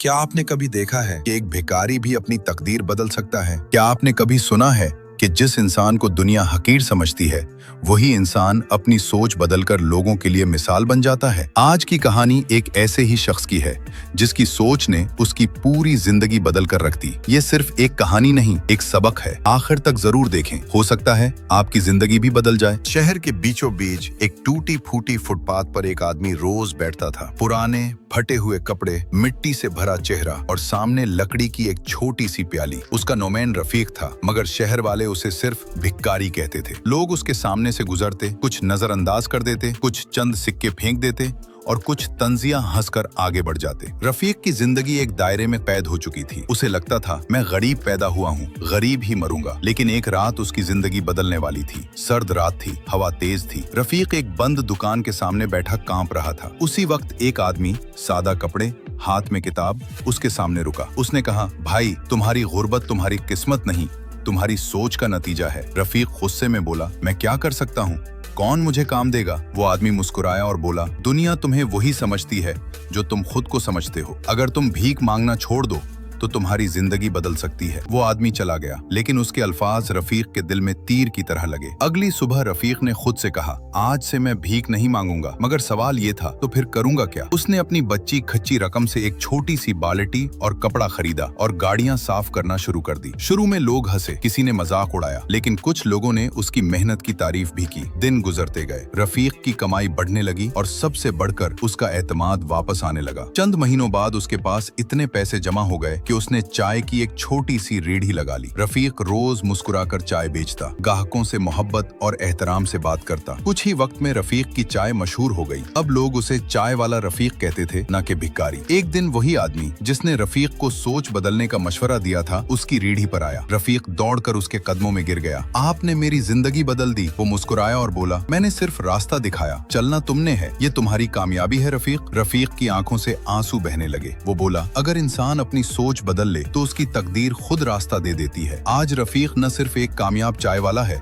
क्या आपने कभी देखा है कि एक भिखारी भी अपनी तकदीर बदल सकता है? क्या आपने कभी सुना है कि जिस इंसान को दुनिया हकीर समझती है, वही इंसान अपनी सोच बदलकर लोगों के लिए मिसाल बन जाता है? आज की कहानी एक ऐसे ही शख्स की है, जिसकी सोच ने उसकी पूरी जिंदगी बदल कर रख दी। ये सिर्फ एक कहानी नहीं, एक सबक है। आखिर तक जरूर देखें, हो सकता है आपकी जिंदगी भी बदल जाए। शहर के बीचों बीच एक टूटी फूटी फुटपाथ पर एक आदमी रोज बैठता था। पुराने फटे हुए कपड़े, मिट्टी से भरा चेहरा और सामने लकड़ी की एक छोटी सी प्याली। उसका नोमैन रफीक था, मगर शहर वाले उसे सिर्फ भिखारी कहते थे। लोग उसके सामने से गुजरते, कुछ नजरअंदाज कर देते, कुछ चंद सिक्के फेंक देते और कुछ तंजियां हंसकर आगे बढ़ जाते। रफीक की जिंदगी एक दायरे में कैद हो चुकी थी। उसे लगता था, मैं गरीब पैदा हुआ हूँ, गरीब ही मरूंगा। लेकिन एक रात उसकी जिंदगी बदलने वाली थी। सर्द रात थी, हवा तेज थी। रफीक एक बंद दुकान के सामने बैठा कांप रहा था। उसी वक्त एक आदमी, सादा कपड़े, हाथ में किताब, उसके सामने रुका। उसने कहा, भाई, तुम्हारी गुर्बत तुम्हारी किस्मत नहीं, तुम्हारी सोच का नतीजा है। रफीक गुस्से में बोला, मैं क्या कर सकता हूँ? कौन मुझे काम देगा? वो आदमी मुस्कुराया और बोला, दुनिया तुम्हें वही समझती है जो तुम खुद को समझते हो। अगर तुम भीख मांगना छोड़ दो तो तुम्हारी जिंदगी बदल सकती है। वो आदमी चला गया, लेकिन उसके अल्फाज रफीक के दिल में तीर की तरह लगे। अगली सुबह रफीक ने खुद से कहा, आज से मैं भीख नहीं मांगूंगा। मगर सवाल ये था, तो फिर करूंगा क्या? उसने अपनी बच्ची खच्ची रकम से एक छोटी सी बाल्टी और कपड़ा खरीदा और गाड़ियां साफ करना शुरू कर दी। शुरू में लोग हंसे, किसी ने मजाक उड़ाया, लेकिन कुछ लोगों ने उसकी मेहनत की तारीफ भी की। दिन गुजरते गए, रफीक की कमाई बढ़ने लगी और सबसे बढ़कर उसका एतमाद वापस आने लगा। चंद महीनों बाद उसके पास इतने पैसे जमा हो गए कि उसने चाय की एक छोटी सी रेढ़ी लगा ली। रफीक रोज मुस्कुराकर चाय बेचता, ग्राहकों से मोहब्बत और एहतराम से बात करता। कुछ ही वक्त में रफीक की चाय मशहूर हो गई। अब लोग उसे चाय वाला रफीक कहते थे, न कि भिखारी। एक दिन वही आदमी जिसने रफीक को सोच बदलने का मशवरा दिया था, उसकी रेढ़ी पर आया। रफीक दौड़कर उसके कदमों में गिर गया। आपने मेरी जिंदगी बदल दी। वो मुस्कुराया और बोला, मैंने सिर्फ रास्ता दिखाया, चलना तुमने है। ये तुम्हारी कामयाबी है रफीक। रफीक की आंखों से आंसू बहने लगे। वो बोला, अगर इंसान अपनी सोच बदल ले तो उसकी तकदीर खुद रास्ता दे देती है। आज रफीक न सिर्फ एक कामयाब चाय वाला है,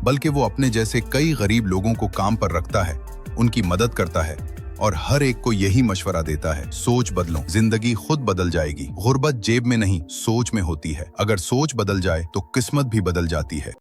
बल्कि वो अपने जैसे कई गरीब लोगों को काम पर रखता है, उनकी मदद करता है और हर एक को यही मशवरा देता है, सोच बदलो, जिंदगी खुद बदल जाएगी। गुर्बत जेब में नहीं, सोच में होती है। अगर सोच बदल जाए तो किस्मत भी बदल जाती है।